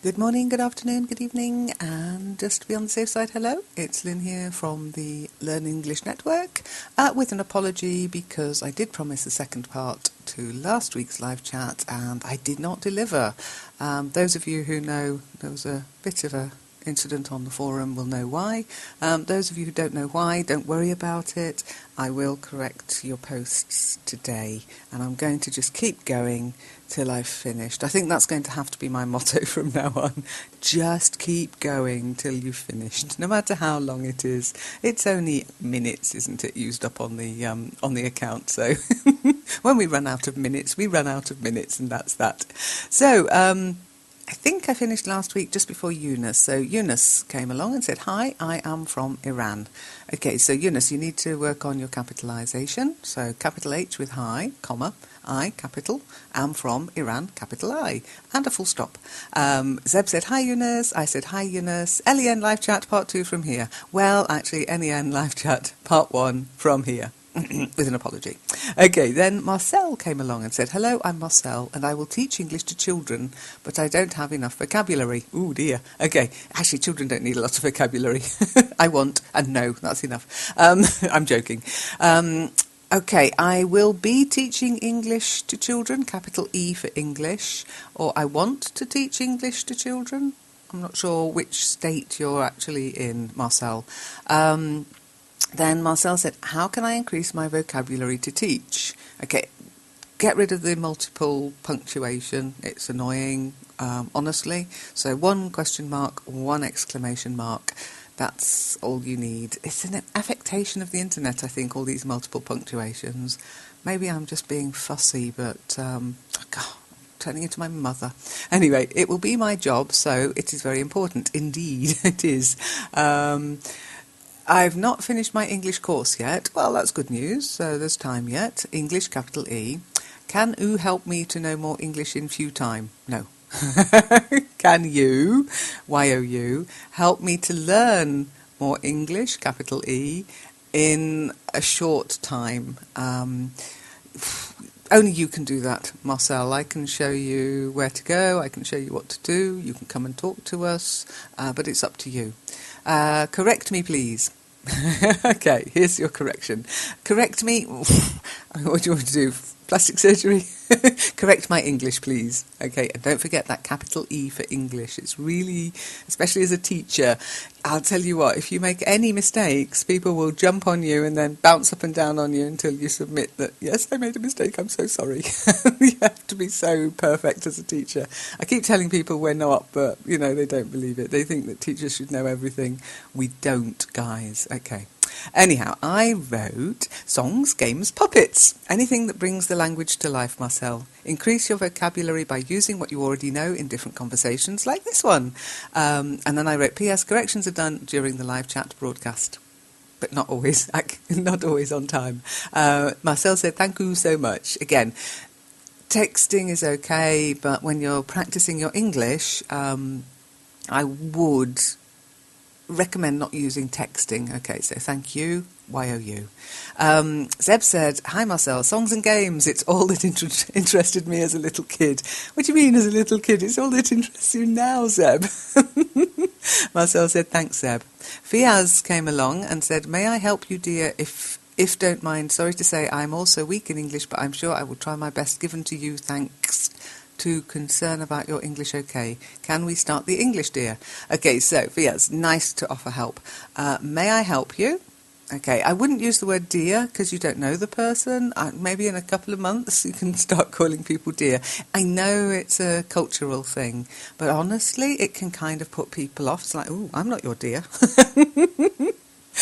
Good morning, good afternoon, good evening, and just to be on the safe side, hello, it's Lynn here from the Learn English Network, with an apology because I did promise a second part to last week's live chat and I did not deliver. Those of you who know there was a bit of a incident on the forum will know why. Those of you who don't know why, don't worry about it. I will correct your posts today, and I'm going to just keep going till I've finished. I think that's going to have to be my motto from now on. Just keep going till you've finished, no matter how long it is. It's only minutes, isn't it, used up on the account? So when we run out of minutes, we run out of minutes, and that's that. So I think I finished last week just before Eunice. So Eunice came along and said, "Hi, I am from Iran." Okay, so Eunice, you need to work on your capitalisation. So capital H with hi, comma, I, capital, am from Iran, capital I, and a full stop. Zeb said, "Hi, Eunice." I said, "Hi, Eunice. LEN live chat part 2 from here." Well, actually, LEN live chat part 1 from here. With an apology. Okay, then Marcel came along and said, "Hello, I'm Marcel, and I will teach English to children, but I don't have enough vocabulary." Ooh, dear. Okay, actually, children don't need a lot of vocabulary. I want, and no, that's enough. I'm joking. Okay, I will be teaching English to children, capital E for English, or I want to teach English to children. I'm not sure which state you're actually in, Marcel. Then Marcel said, "How can I increase my vocabulary to teach?" Okay, get rid of the multiple punctuation. It's annoying, honestly. So 1 question mark, 1 exclamation mark. That's all you need. It's an affectation of the internet, I think, all these multiple punctuations. Maybe I'm just being fussy, but God, turning into my mother. Anyway, it will be my job, so it is very important. Indeed, it is. I've not finished my English course yet. Well, that's good news, so there's time yet. English, capital E. Can you help me to know more English in few time? No. Can you, Y-O-U, help me to learn more English, capital E, in a short time? Only you can do that, Marcel. I can show you where to go, I can show you what to do, you can come and talk to us, but it's up to you. Correct me, please. Okay, here's your correction. Correct me. What do you want to do? Plastic surgery? Correct my English, please. Okay, and don't forget that capital E for English. It's really, especially as a teacher, I'll tell you what, if you make any mistakes, people will jump on you and then bounce up and down on you until you submit that, yes, I made a mistake, I'm so sorry. You have to be so perfect as a teacher. I keep telling people we're not, but, you know, they don't believe it. They think that teachers should know everything. We don't, guys. Okay. Anyhow, I wrote songs, games, puppets. Anything that brings the language to life, Marcel. Increase your vocabulary by using what you already know in different conversations, like this one. And then I wrote, P.S. corrections are done during the live chat broadcast, but not always, not always on time. Marcel said, "Thank you so much." Again, texting is okay, but when you're practicing your English, I would recommend not using texting. Okay, so thank you, Y-O-U. Zeb said, "Hi Marcel, songs and games, it's all that interested me as a little kid." What do you mean as a little kid? It's all that interests you now, Zeb. Marcel said, "Thanks, Zeb." Fiaz came along and said, "May I help you, dear, if don't mind. Sorry to say I'm also weak in English, but I'm sure I will try my best. Given to you, thanks. To concern about your English, okay. Can we start the English, dear?" Okay, so, yes, nice to offer help. May I help you? Okay, I wouldn't use the word dear because you don't know the person. Maybe in a couple of months you can start calling people dear. I know it's a cultural thing, but honestly, it can kind of put people off. It's like, "Oh, I'm not your dear."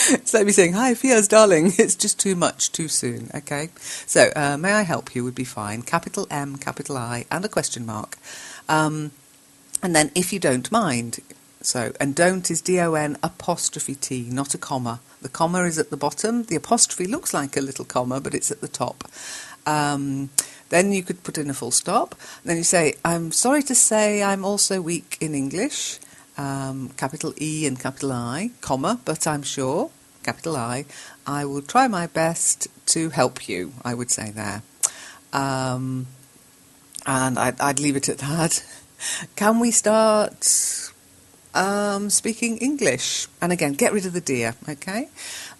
It's like me saying, "Hi, Fiaz, darling." It's just too much, too soon, okay? So, may I help you would be fine. Capital M, capital I, and a question mark. And then, if you don't mind. So, and don't is D-O-N apostrophe T, not a comma. The comma is at the bottom. The apostrophe looks like a little comma, but it's at the top. Then you could put in a full stop. Then you say, "I'm sorry to say I'm also weak in English." Capital E and capital I, comma, but I'm sure, capital I will try my best to help you, I would say there. And I'd leave it at that. Can we start speaking English? And again, get rid of the dear, okay?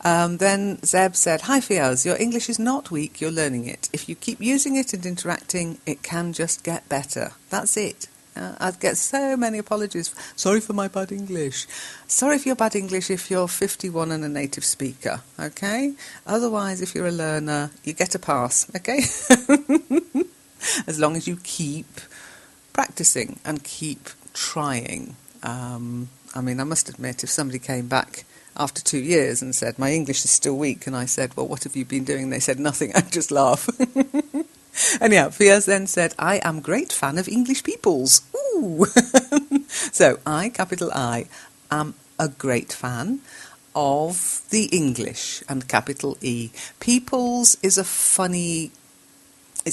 Then Zeb said, "Hi Fiaz, your English is not weak, you're learning it. If you keep using it and interacting, it can just get better. That's it." I'd get so many apologies. Sorry for my bad English. Sorry for your bad English if you're 51 and a native speaker, okay? Otherwise, if you're a learner, you get a pass, okay? As long as you keep practicing and keep trying. I mean, I must admit, if somebody came back after 2 years and said, "My English is still weak," and I said, "Well, what have you been doing?" They said, "Nothing," I'd just laugh. Anyhow, Fiaz then said, "I am great fan of English peoples." Ooh! So, capital I, am a great fan of the English, and capital E. Peoples is it's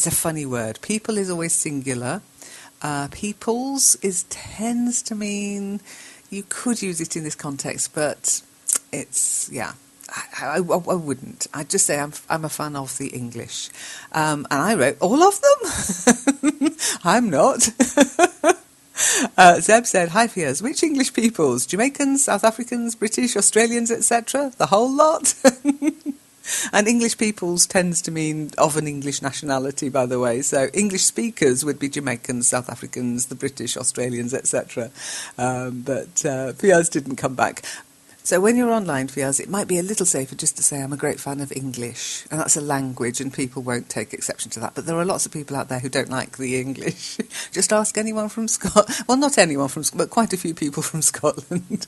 a funny word. People is always singular. Peoples tends to mean, you could use it in this context, but it's, yeah. I wouldn't. I'd just say I'm a fan of the English. And I wrote all of them. I'm not. Zeb said, "Hi Fiaz, which English peoples? Jamaicans, South Africans, British, Australians, etc.? The whole lot?" And English peoples tends to mean of an English nationality, by the way. So English speakers would be Jamaicans, South Africans, the British, Australians, etc. But Fiaz didn't come back. So when you're online, Fiaz, it might be a little safer just to say I'm a great fan of English. And that's a language and people won't take exception to that. But there are lots of people out there who don't like the English. Just ask anyone from Scotland. Well, not anyone from Scotland, but quite a few people from Scotland.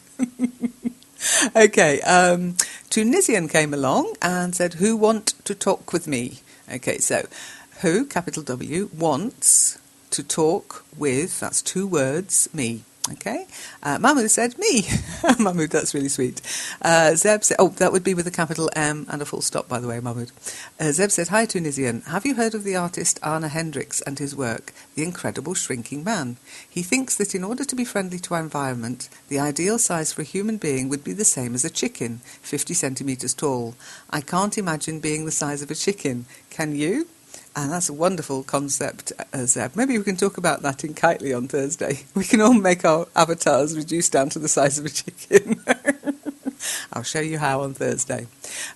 Okay, Tunisian came along and said, "Who want to talk with me?" Okay, so who, capital W, wants to talk with, that's 2 words, me. Okay, Mahmoud said, "Me." Mahmoud, that's really sweet. Zeb said, that would be with a capital M and a full stop, by the way, Mahmoud. Zeb said, "Hi Tunisian, have you heard of the artist Arne Hendricks and his work, The Incredible Shrinking Man? He thinks that in order to be friendly to our environment, the ideal size for a human being would be the same as a chicken, 50 centimetres tall. I can't imagine being the size of a chicken. Can you?" And that's a wonderful concept, Zeb. Maybe we can talk about that in Kitely on Thursday. We can all make our avatars reduce down to the size of a chicken. I'll show you how on Thursday.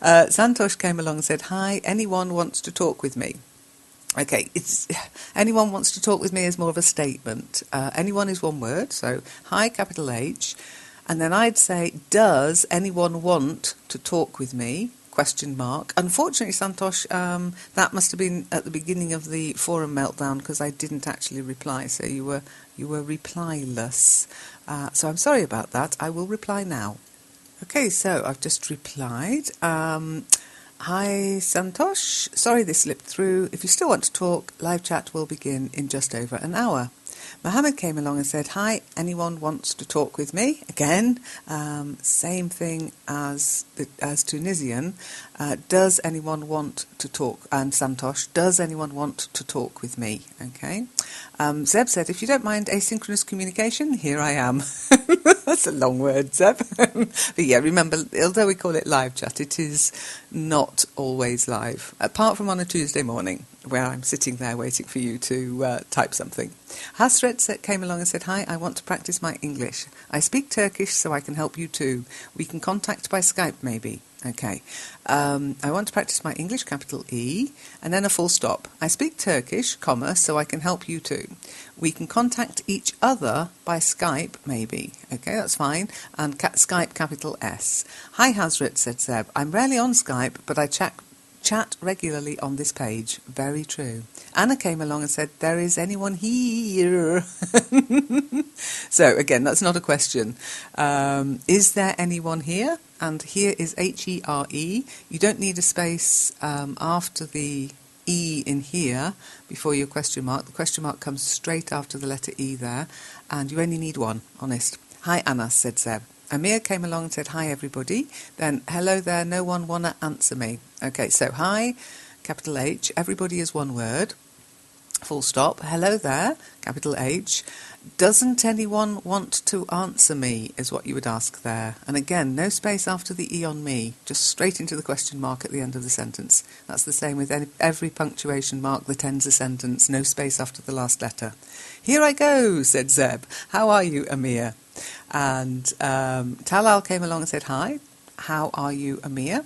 Santosh came along and said, "Hi, anyone wants to talk with me?" Okay, anyone wants to talk with me is more of a statement. Anyone is one word, so hi, capital H. And then I'd say, "Does anyone want to talk with me?" ? Unfortunately, Santosh, that must have been at the beginning of the forum meltdown because I didn't actually reply, so you were replyless. So I'm sorry about that. I will reply now. Okay, so I've just replied. Hi, Santosh. Sorry this slipped through. If you still want to talk, live chat will begin in just over an hour. Mohammed came along and said, "Hi, anyone wants to talk with me?" Again, same thing as Tunisian. Does anyone want to talk? And Santosh, does anyone want to talk with me? Okay. Zeb said, "If you don't mind asynchronous communication, here I am." That's a long word, Zeb. But yeah, remember, although we call it live chat, it is not always live, apart from on a Tuesday morning, where I'm sitting there waiting for you to type something. Hasret came along and said, "Hi, I want to practice my English. I speak Turkish, so I can help you too. We can contact by Skype, maybe." Okay. I want to practice my English, capital E, and then a full stop. I speak Turkish, comma, so I can help you too. We can contact each other by Skype, maybe. Okay, that's fine. And Skype, capital S. Hi, Hasret, said Seb. I'm rarely on Skype, but I chat regularly on this page. Very true. Anna came along and said, "There is anyone here?" So, again, that's not a question. Is there anyone here? And here is HERE. You don't need a space after the E in here before your question mark. The question mark comes straight after the letter E there, and you only need one, honest. Hi, Anna, said Seb. Amir came along and said, "Hi, everybody." Then, "Hello there, no one wanna answer me." Okay, so hi, capital H, everybody is one word. full stop. Hello there, capital H. Doesn't anyone want to answer me, is what you would ask there. And again, no space after the E on me, just straight into the question mark at the end of the sentence. That's the same with every punctuation mark that ends a sentence, no space after the last letter. Here I go, said Zeb. How are you, Amir? And Talal came along and said, hi. How are you, Amir?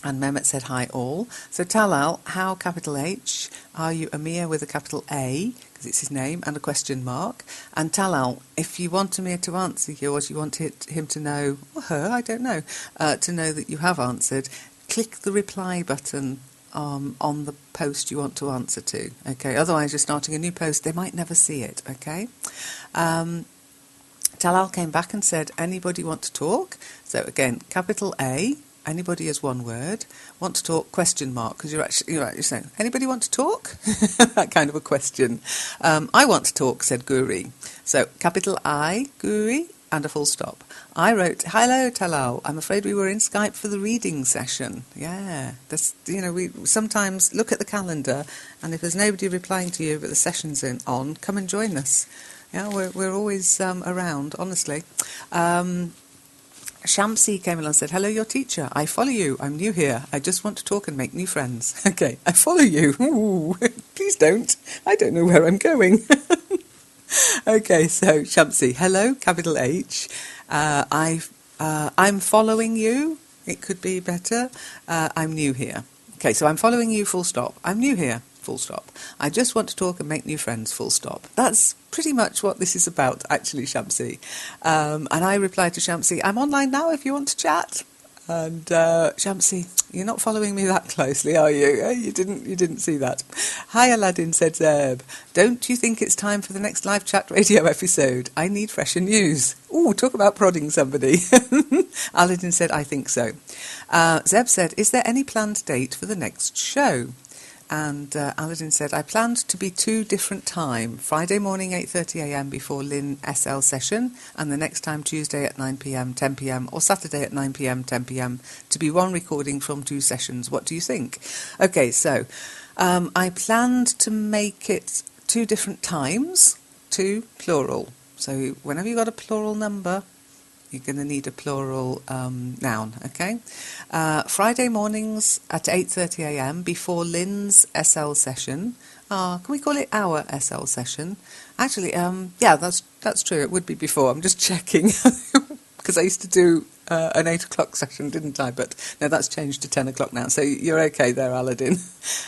And Mehmet said, hi all. So Talal, how, capital H, are you, Amir, with a capital A, because it's his name, and a question mark. And Talal, if you want Amir to answer you, or you want him to know, or her, I don't know, to know that you have answered, click the reply button on the post you want to answer to. Okay, otherwise you're starting a new post, they might never see it, okay? Talal came back and said, anybody want to talk? So again, capital A, anybody is one word. Want to talk, question mark, because you're saying, anybody want to talk? That kind of a question. I want to talk, said Guri. So capital I, Guri, and a full stop. I wrote, hello Talal, I'm afraid we were in Skype for the reading session. Yeah, that's, we sometimes look at the calendar, and if there's nobody replying to you but the session's on, come and join us. Yeah, we're always around, honestly. Shamsi came along and said, hello, your teacher. I follow you. I'm new here. I just want to talk and make new friends. Okay, I follow you. Ooh, please don't. I don't know where I'm going. Okay, so Shamsi, hello, capital H. I'm following you. It could be better. I'm new here. Okay, so I'm following you, full stop. I'm new here. Full stop. I just want to talk and make new friends, full stop. That's pretty much what this is about, actually, Shamsi. And I replied to Shamsi, I'm online now if you want to chat. And Shamsi, you're not following me that closely, are you? You didn't see that. Hi, Aladdin, said Zeb. Don't you think it's time for the next live chat radio episode? I need fresher news. Ooh, talk about prodding somebody. Aladdin said, I think so. Zeb said, is there any planned date for the next show? And Aladdin said, I planned to be 2 different time, Friday morning 8:30am before LEN-SL session, and the next time Tuesday at 9pm, 10pm, or Saturday at 9pm, 10pm, to be 1 recording from 2 sessions. What do you think? Okay, so I planned to make it 2 different times, 2 plural. So whenever you've got a plural number, you're going to need a plural noun, okay? Friday mornings at 8:30am before Lynn's SL session. Can we call it our SL session? Actually, yeah, that's true. It would be before. I'm just checking because I used to do an 8 o'clock session, didn't I? But no, that's changed to 10 o'clock now. So you're okay there, Aladdin.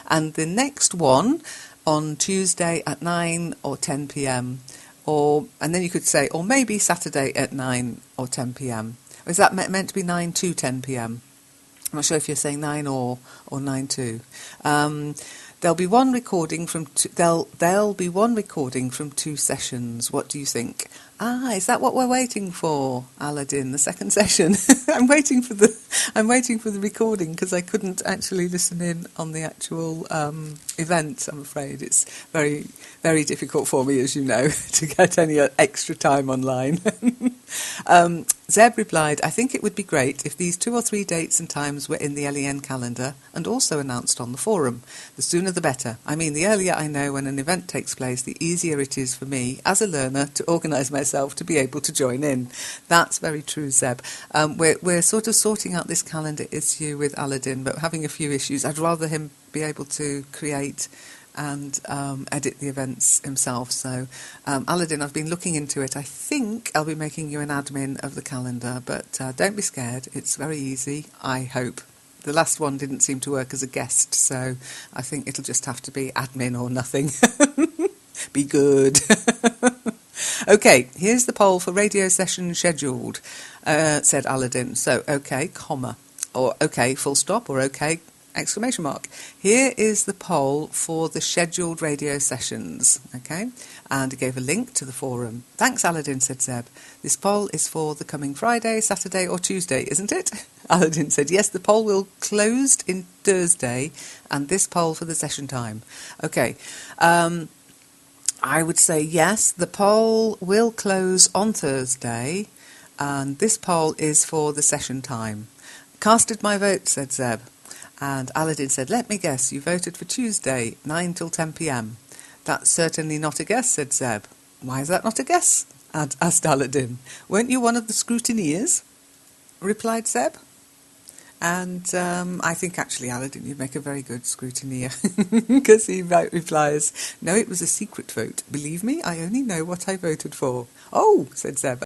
And the next one on Tuesday at 9 or 10 p.m. And then you could say, or maybe Saturday at 9 or 10 p.m. Is that meant to be 9 to 10 p.m.? I'm not sure if you're saying 9 or 9 to. There'll be one recording from there'll be one recording from 2 sessions. What do you think? Is that what we're waiting for, Aladdin? The second session. I'm waiting for the recording because I couldn't actually listen in on the actual event. I'm afraid it's very, very difficult for me, as you know, to get any extra time online. Zeb replied, I think it would be great if these 2 or 3 dates and times were in the LEN calendar and also announced on the forum. The sooner the better. I mean, the earlier I know when an event takes place, the easier it is for me, as a learner, to organise myself to be able to join in. That's very true, Zeb. We're sort of sorting out this calendar issue with Aladdin, but having a few issues. I'd rather him be able to create and edit the events himself. So, Aladdin, I've been looking into it. I think I'll be making you an admin of the calendar, but don't be scared. It's very easy, I hope. The last one didn't seem to work as a guest, so I think it'll just have to be admin or nothing. Be good. Okay, here's the poll for radio session scheduled, said Aladdin. So, okay, comma, or okay, full stop, or okay, exclamation mark. Here is the poll for the scheduled radio sessions, okay? And he gave a link to the forum. Thanks, Aladdin, said Zeb. This poll is for the coming Friday, Saturday or Tuesday, isn't it? Aladdin said, yes, the poll will closed in Thursday, and this poll for the session time. Okay, I would say yes, the poll will close on Thursday, and this poll is for the session time. Casted my vote, said Zeb. And Aladdin said, let me guess, you voted for Tuesday, 9 till 10 p.m. "That's certainly not a guess," said Zeb. "Why is that not a guess?" asked Aladdin. "Weren't you one of the scrutineers?" replied Zeb. And I think actually, Aladdin, you'd make a very good scrutineer, because he replies, "No, it was a secret vote. Believe me, I only know what I voted for." "Oh," said Zeb.